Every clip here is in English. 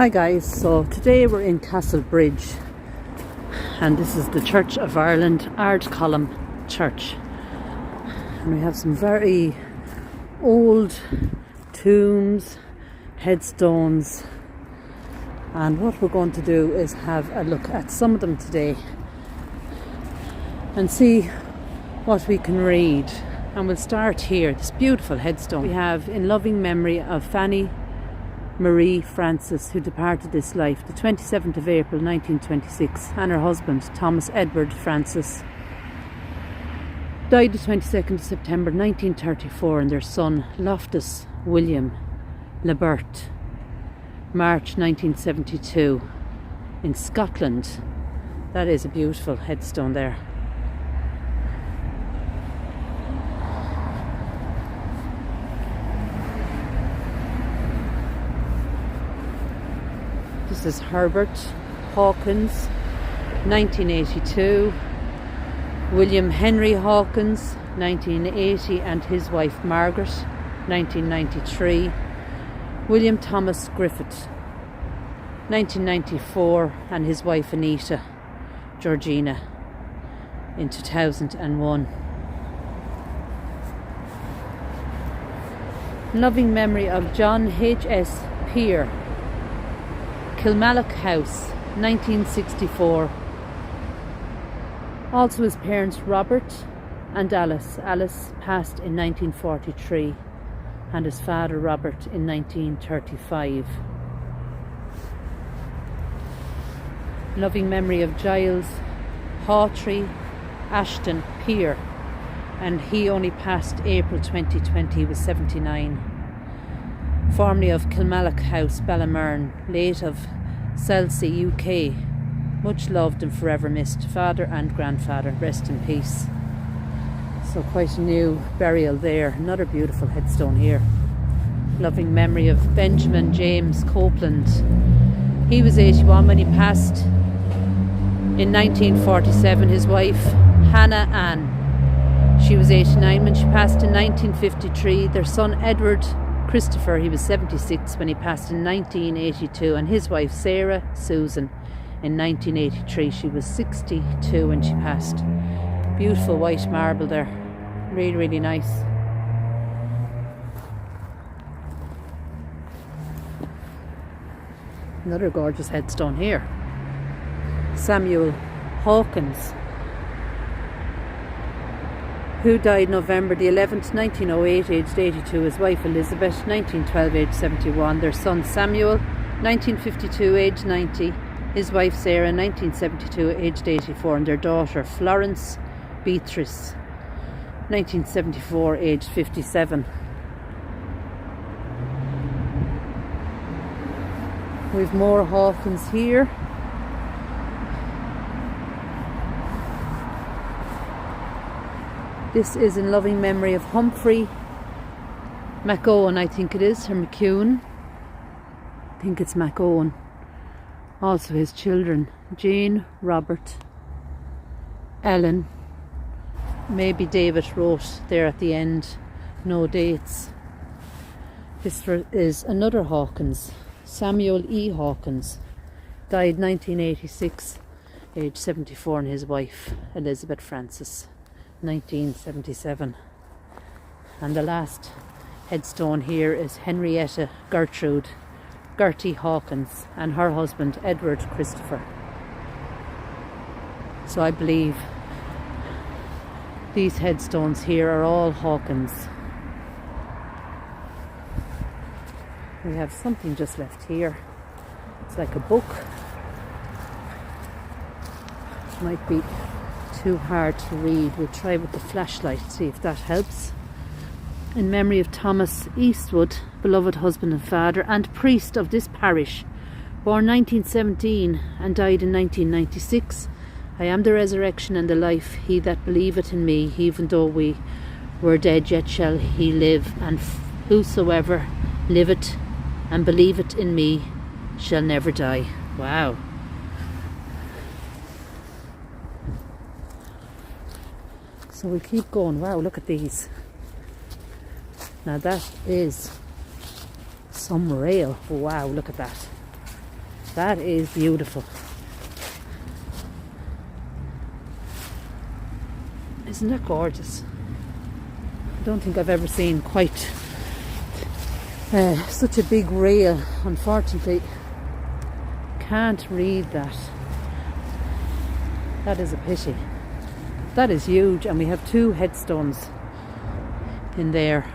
Hi guys, so today we're in Castlebridge and this is the Church of Ireland Ard Column Church, and we have some very old tombs, headstones, and what we're going to do is have a look at some of them today and see what we can read. And we'll start here, this beautiful headstone we have in loving memory of Fanny Marie Francis, who departed this life the 27th of April 1926, and her husband Thomas Edward Francis died the 22nd of September 1934, and their son Loftus William Lebert, March 1972, in Scotland. That is a beautiful headstone there. This is Herbert Hawkins, 1982. William Henry Hawkins, 1980, and his wife Margaret, 1993. William Thomas Griffith, 1994, and his wife Anita Georgina, in 2001. Loving memory of John H.S. Peer, Kilmallock House, 1964. Also his parents Robert and Alice. Alice passed in 1943, and his father Robert in 1935. Loving memory of Giles Hawtrey Ashton Peer, and he only passed April 2020, he was 79. Formerly of Kilmallock House, Ballymourne, late of Selsey, UK. Much loved and forever missed. Father and grandfather, rest in peace. So quite a new burial there. Another beautiful headstone here. Loving memory of Benjamin James Copeland. He was 81 when he passed in 1947. His wife, Hannah Ann, she was 89 when she passed in 1953. Their son Edward Christopher, he was 76 when he passed in 1982, and his wife Sarah Susan in 1983. She was 62 when she passed. Beautiful white marble there, really, really nice. Another gorgeous headstone here. Samuel Hawkins, who died November the 11th, 1908, aged 82. His wife Elizabeth, 1912, aged 71. Their son Samuel, 1952, aged 90. His wife Sarah, 1972, aged 84. And their daughter Florence Beatrice, 1974, aged 57. We've more Hawkins here. This is in loving memory of Humphrey MacOwen, I think it is, or McEwen. I think it's MacOwen. Also his children, Jane, Robert, Ellen. Maybe David wrote there at the end, no dates. This is another Hawkins, Samuel E. Hawkins, died 1986, age 74, and his wife Elizabeth Francis, 1977. And the last headstone here is Henrietta Gertrude Gertie Hawkins and her husband Edward Christopher. So I believe these headstones here are all Hawkins. We have something just left here. It's like a book. Might be too hard to read. We'll try with the flashlight, see if that helps. In memory of Thomas Eastwood, beloved husband and father and priest of this parish, born 1917 and died in 1996. I am the resurrection and the life. He that believeth in me, even though we were dead, yet shall he live. And whosoever liveth and believeth in me shall never die. Wow. So we'll keep going. Wow, look at these. Now that is some rail. Wow, look at that. That is beautiful. Isn't that gorgeous? I don't think I've ever seen quite such a big rail. Unfortunately, can't read that. That is a pity. That is huge, and we have 2 headstones in there,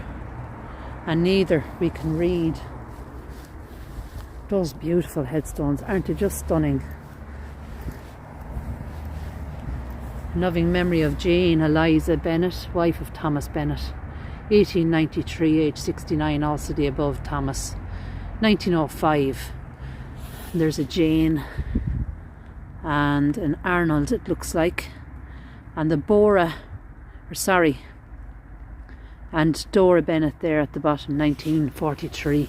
and neither we can read. Those beautiful headstones, aren't they just stunning? Loving memory of Jane Eliza Bennett, wife of Thomas Bennett, 1893, age 69, also the above Thomas. 1905, there's a Jane and an Arnold, it looks like, and the and Dora Bennett there at the bottom, 1943,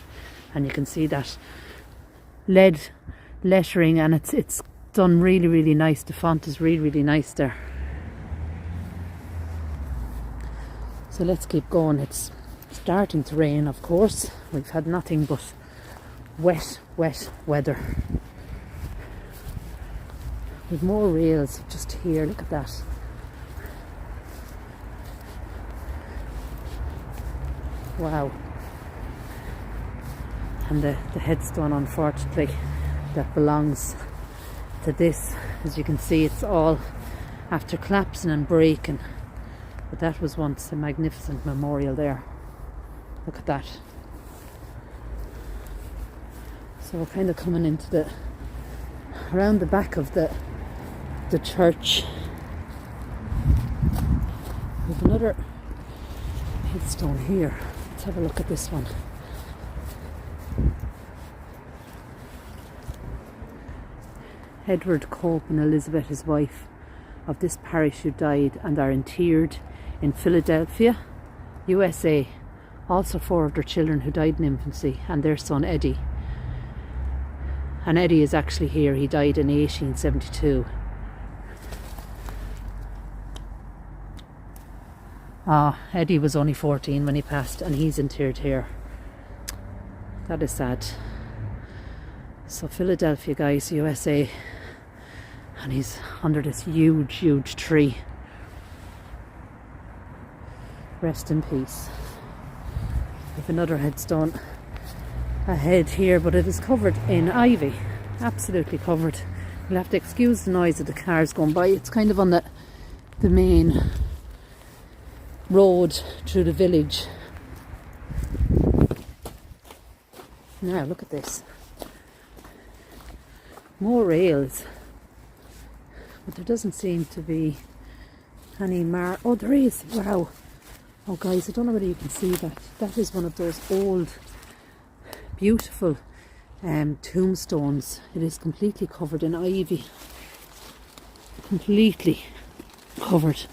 and you can see that lead lettering, and it's done really, really nice. The font is really, really nice there. So let's keep going. It's starting to rain, of course. We've had nothing but wet weather. With more rails just here, look at that. Wow. And the headstone, unfortunately, that belongs to this, as you can see, it's all after collapsing and breaking. But that was once a magnificent memorial there. Look at that. So we're kind of coming into around the back of the church. There's another headstone here. Let's have a look at this one. Edward Cope and Elizabeth, his wife, of this parish, who died and are interred in Philadelphia, USA. Also 4 of their children who died in infancy, and their son Eddie. And Eddie is actually here. He died in 1872. Eddie was only 14 when he passed, and he's interred here. That is sad. So Philadelphia, guys, USA, and he's under this huge tree. Rest in peace. We have another headstone ahead here, but it is covered in ivy, absolutely covered. You'll have to excuse the noise of the cars going by. It's kind of on the main road through the village. Now look at this. More rails, but there doesn't seem to be any oh, there is. Wow. Oh guys, I don't know whether you can see that. That is one of those old beautiful tombstones. It is completely covered in ivy, completely covered.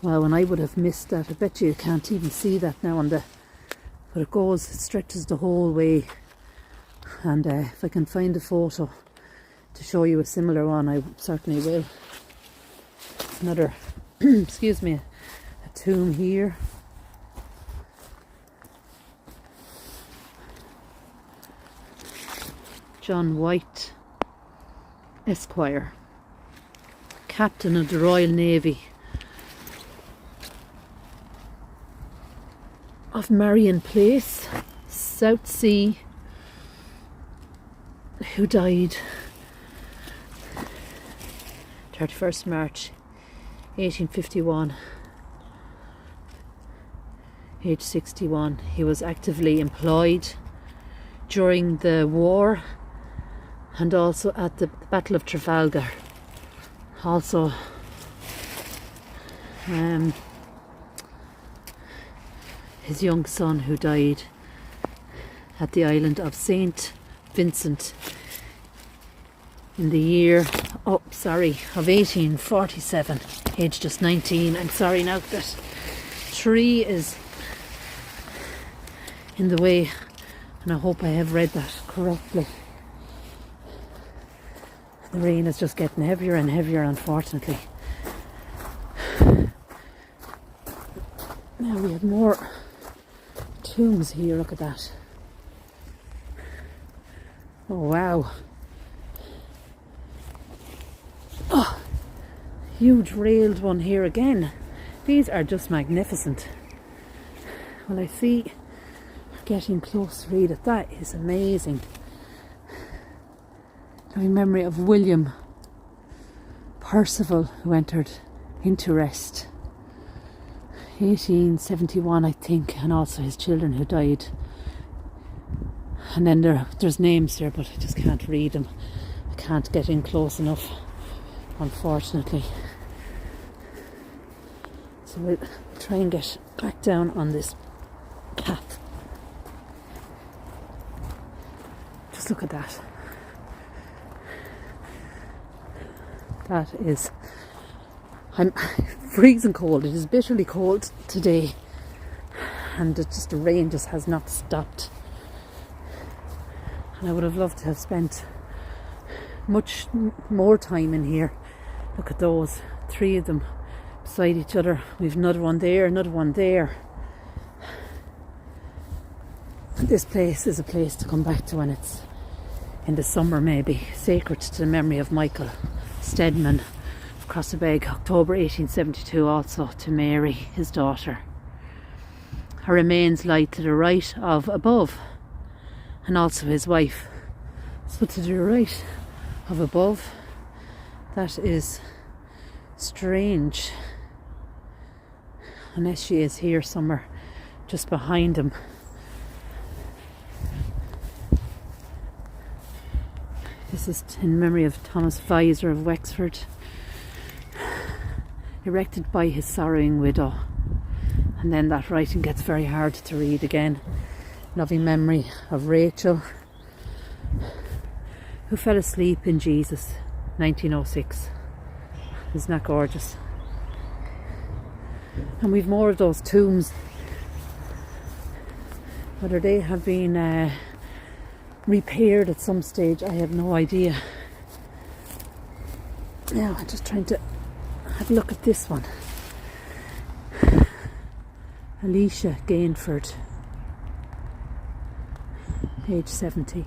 Wow, and I would have missed that. I bet you can't even see that now but it stretches the whole way. And if I can find a photo to show you a similar one, I certainly will. Another excuse me, a tomb here. John White, Esquire, Captain of the Royal Navy of Marion Place, South Sea, who died 31st March 1851, age 61. He was actively employed during the war and also at the Battle of Trafalgar. Also his young son, who died at the island of St. Vincent in the year of 1847, age just 19. I'm sorry now, that tree is in the way, and I hope I have read that correctly. The rain is just getting heavier and heavier, unfortunately. Now we have more tombs here. Look at that. Oh wow, huge railed one here again. These are just magnificent. Well, I see getting close to read it. That is amazing. In memory of William Percival, who entered into rest 1871, I think, and also his children who died. And then there's names there, but I just can't read them. I can't get in close enough, unfortunately. So we'll try and get back down on this path. Just look at that. That is... I'm freezing cold. It is bitterly cold today. And the rain just has not stopped. And I would have loved to have spent much more time in here. Look at those, 3 of them beside each other. We've another one there, another one there. And this place is a place to come back to when it's in the summer, maybe. Sacred to the memory of Michael Stedman of Crossabeg, October 1872, also to Mary, his daughter. Her remains lie to the right of above, and also his wife. So to the right of above, that is strange. Unless she is here somewhere just behind him. This is in memory of Thomas Weiser of Wexford, erected by his sorrowing widow. And then that writing gets very hard to read again. Loving memory of Rachel, who fell asleep in Jesus, 1906. Isn't that gorgeous? And we've more of those tombs. Whether they have been repaired at some stage, I have no idea. Now I'm just trying to have a look at this one. Alicia Gainford, age 70,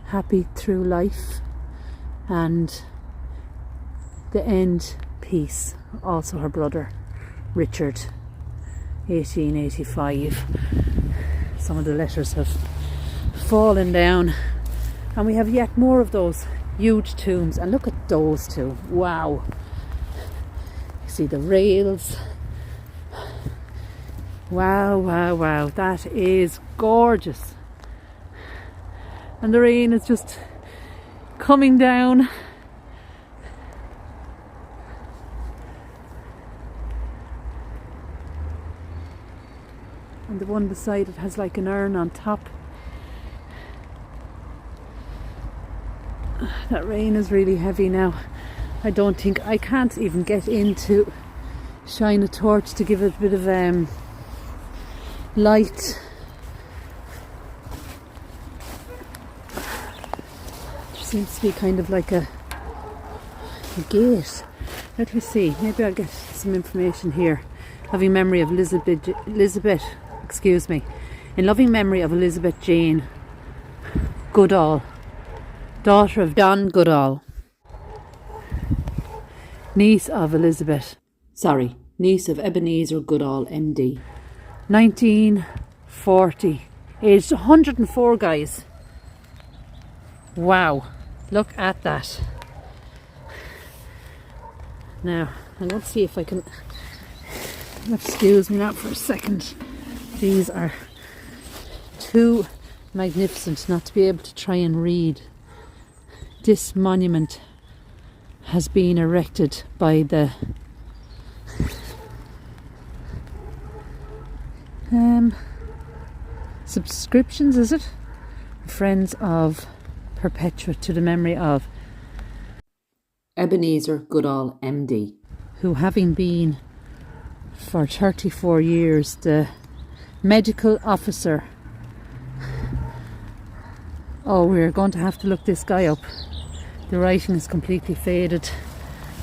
happy through life and the end peace. Also her brother Richard, 1885. Some of the letters have fallen down, and we have yet more of those huge tombs. And look at those two. Wow. You see the rails. Wow, wow, wow. That is gorgeous. And the rain is just coming down. And the one beside it has like an urn on top. That rain is really heavy now. I can't even get in to shine a torch to give it a bit of light. There seems to be kind of like a gate. Let me see, maybe I'll get some information here. Loving memory of Elizabeth, excuse me. In loving memory of Elizabeth Jane Goodall, daughter of John Goodall, niece of Ebenezer Goodall, MD. 1940, aged 104, guys. Wow, look at that. Now, I'm going to see if I can, excuse me now for a second. These are too magnificent not to be able to try and read. This monument has been erected by the subscriptions, is it? Friends of Perpetua, to the memory of Ebenezer Goodall, MD, who, having been for 34 years the medical officer. Oh, we're going to have to look this guy up. The writing is completely faded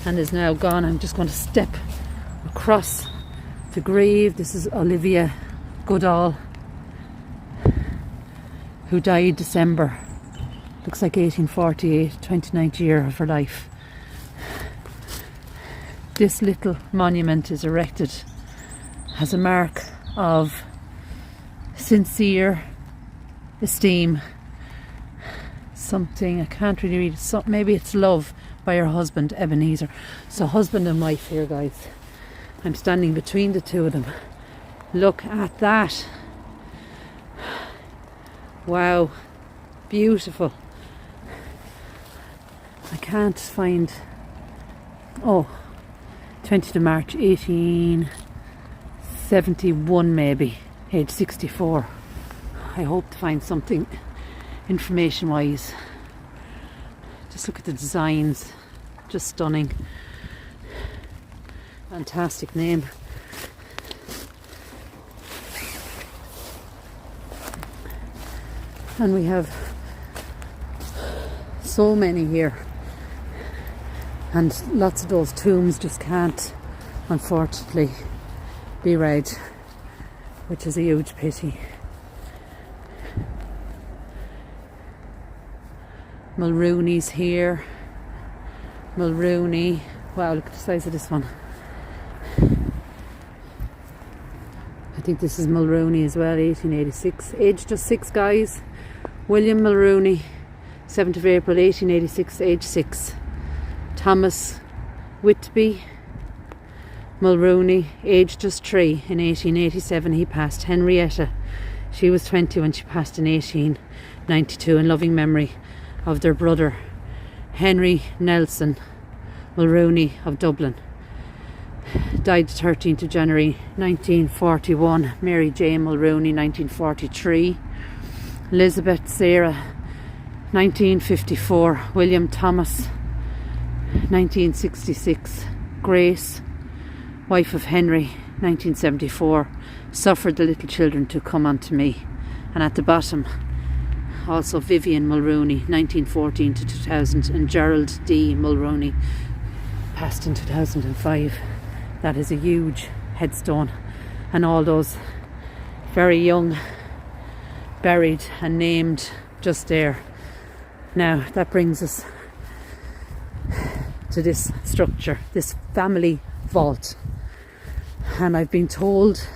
and is now gone. I'm just going to step across the grave. This is Olivia Goodall, who died December, looks like 1848, 29th year of her life. this little monument is erected as a mark of sincere esteem. Something, I can't really read it, maybe it's love by her husband Ebenezer. So husband and wife here, guys. I'm standing between the two of them. Look at that. Wow, beautiful. I can't find, 20th of March 1871 maybe, age 64. I hope to find something information wise. Just look at the designs, just stunning. Fantastic name. And we have so many here, and lots of those tombs just can't, unfortunately, be read, which is a huge pity. Mulrooney's here. Mulrooney. Wow, look at the size of this one. I think this is Mulrooney as well, 1886. Age just 6, guys. William Mulrooney, 7th of April 1886, age 6. Thomas Whitby Mulrooney, age just 3. In 1887 he passed. Henrietta, she was 20 when she passed in 1892, in loving memory of their brother Henry Nelson Mulrooney of Dublin. Died 13th of January 1941. Mary Jane Mulrooney, 1943. Elizabeth Sarah, 1954. William Thomas, 1966. Grace, wife of Henry, 1974. Suffered the little children to come unto me. And at the bottom, also Vivian Mulrooney, 1914 to 2000. And Gerald D. Mulrooney, passed in 2005. That is a huge headstone. And all those very young buried and named just there. Now that brings us to this structure, this family vault, and I've been told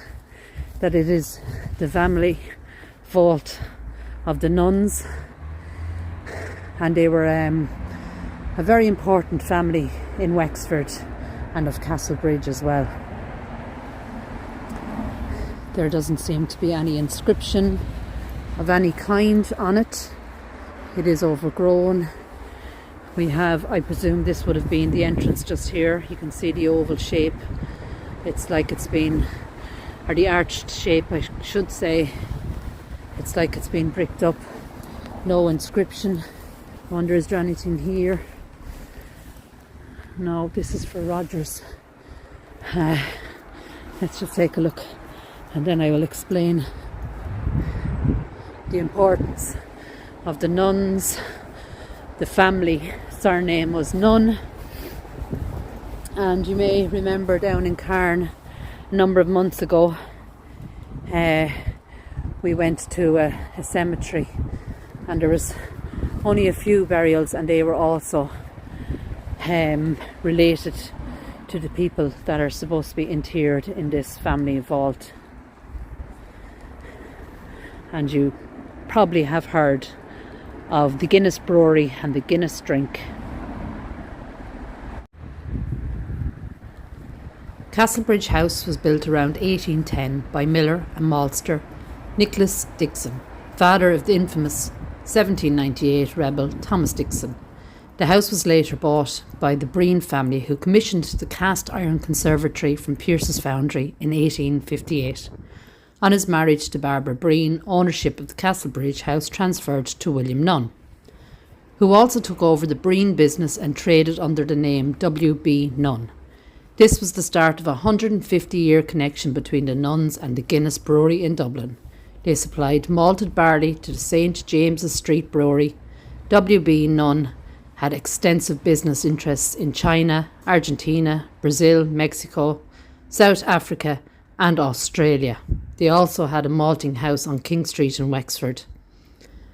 that it is the family vault of the nuns, and they were a very important family in Wexford and of Castlebridge as well. There doesn't seem to be any inscription of any kind on it. It is overgrown. We have, I presume this would have been the entrance just here. You can see the oval shape. It's like it's been, or the arched shape I should say. It's like it's been bricked up. No inscription. I wonder, is there anything here? No, this is for Rogers. Let's just take a look and then I will explain the importance of the nuns. The family surname was Nunn, and you may remember down in Cairn a number of months ago we went to a cemetery and there was only a few burials, and they were also related to the people that are supposed to be interred in this family vault. And you probably have heard of the Guinness Brewery and the Guinness drink. Castlebridge House was built around 1810 by miller and maltster Nicholas Dixon, father of the infamous 1798 rebel Thomas Dixon. The house was later bought by the Breen family, who commissioned the cast iron conservatory from Pierce's foundry in 1858. On his marriage to Barbara Breen, ownership of the Castlebridge house transferred to William Nunn, who also took over the Breen business and traded under the name W.B. Nunn. This was the start of a 150-year connection between the Nuns and the Guinness Brewery in Dublin. They supplied malted barley to the St. James's Street Brewery. W.B. Nunn had extensive business interests in China, Argentina, Brazil, Mexico, South Africa and Australia. They also had a malting house on King Street in Wexford.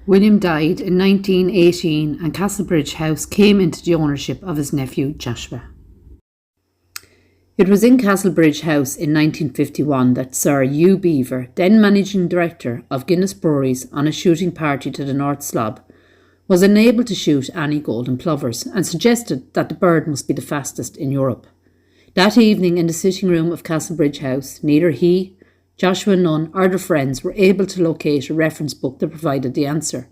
William died in 1918 and Castlebridge House came into the ownership of his nephew Joshua. It was in Castlebridge House in 1951 that Sir Hugh Beaver, then managing director of Guinness Breweries, on a shooting party to the North Slob, was unable to shoot any golden plovers and suggested that the bird must be the fastest in Europe. That evening in the sitting room of Castlebridge House, neither he, Joshua Nunn or their friends were able to locate a reference book that provided the answer.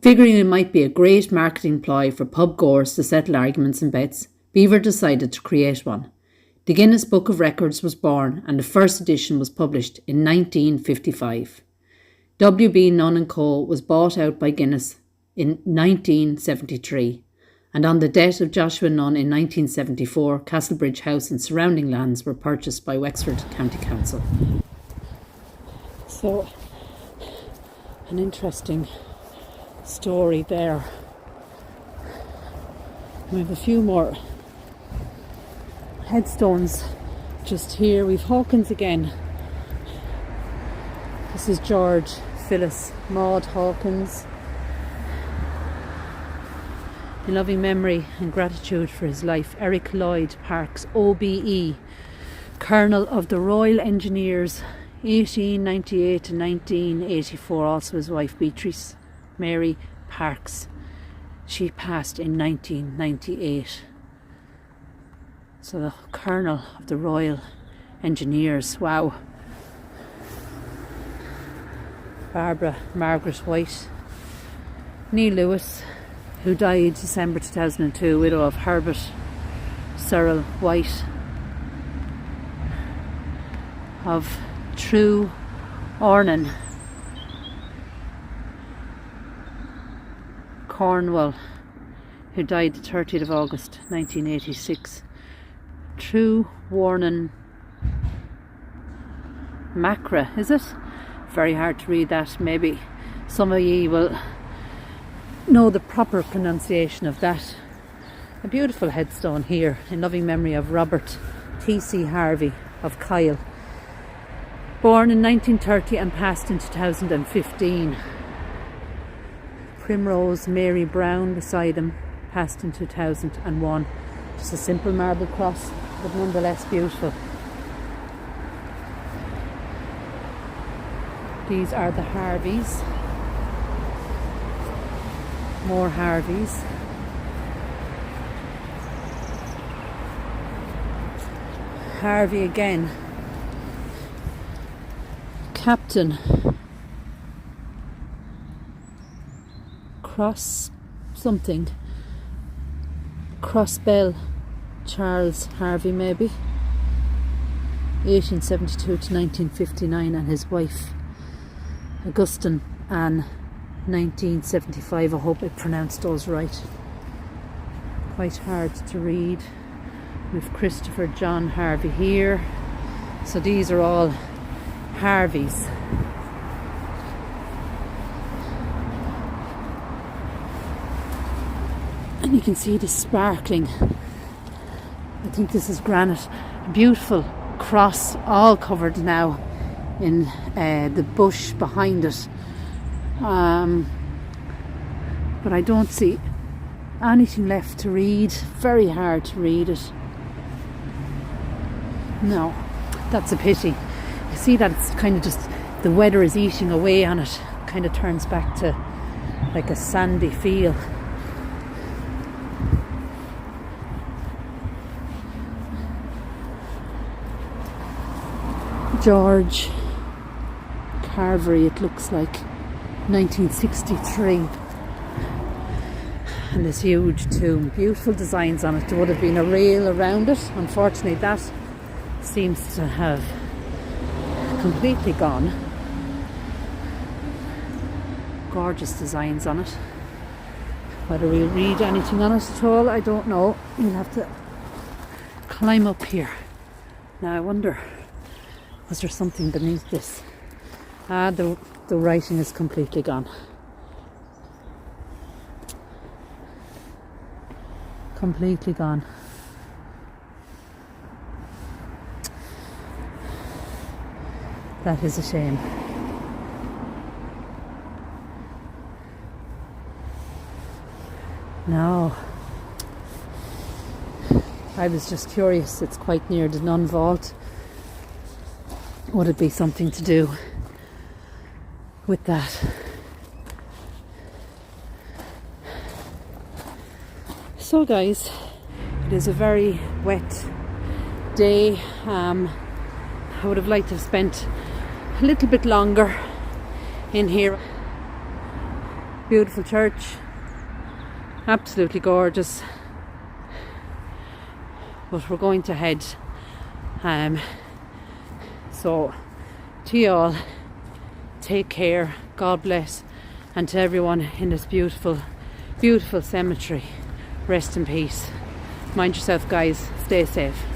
Figuring it might be a great marketing ploy for pub goers to settle arguments and bets, Beaver decided to create one. The Guinness Book of Records was born and the first edition was published in 1955. W.B. Nunn & Co. was bought out by Guinness in 1973, and on the death of Joshua Nunn in 1974, Castlebridge House and surrounding lands were purchased by Wexford County Council. So, an interesting story there. We have a few more headstones just here. We've Hawkins again. This is George Phyllis Maud Hawkins. In loving memory and gratitude for his life, Eric Lloyd Parks, OBE, Colonel of the Royal Engineers, 1898 to 1984. Also his wife Beatrice Mary Parks. She passed in 1998. So the Colonel of the Royal Engineers, wow. Barbara Margaret White. Neil Lewis, who died December 2002, widow of Herbert Cyril White of True Ornan, Cornwall, who died the 30th of August 1986. True Warnan Macra, is it? Very hard to read that. Maybe some of ye will know the proper pronunciation of that. A beautiful headstone here in loving memory of Robert T.C. Harvey of Kyle, born in 1930 and passed in 2015. Primrose Mary Brown beside him, passed in 2001. Just a simple marble cross, but nonetheless beautiful. These are the Harveys. More Harveys. Harvey again. Captain Cross something. Crossbell Charles Harvey, maybe 1872 to 1959, and his wife Augustine Anne 1975. I hope I pronounced those right. Quite hard to read. We've Christopher John Harvey here. So these are all Harveys. And you can see the sparkling, I think this is granite, a beautiful cross, all covered now in the bush behind it. But I don't see anything left to read. Very hard to read it. No, that's a pity. You see that it's kind of just, the weather is eating away on it. Kind of turns back to like a sandy feel. George Carvery, it looks like, 1963. And this huge tomb, beautiful designs on it. There would have been a rail around it. Unfortunately, that seems to have completely gone. Gorgeous designs on it. Whether we'll read anything on it at all, I don't know. We'll have to climb up here. Now I wonder, was there something beneath this? The writing is completely gone. Completely gone. That is a shame. No. I was just curious. It's quite near the Nun Vault. Would it be something to do with that? So guys, it is a very wet day. I would have liked to have spent a little bit longer in here. Beautiful church, absolutely gorgeous, but we're going to head. So to you all, take care, God bless, and to everyone in this beautiful, beautiful cemetery, rest in peace. Mind yourself guys, stay safe.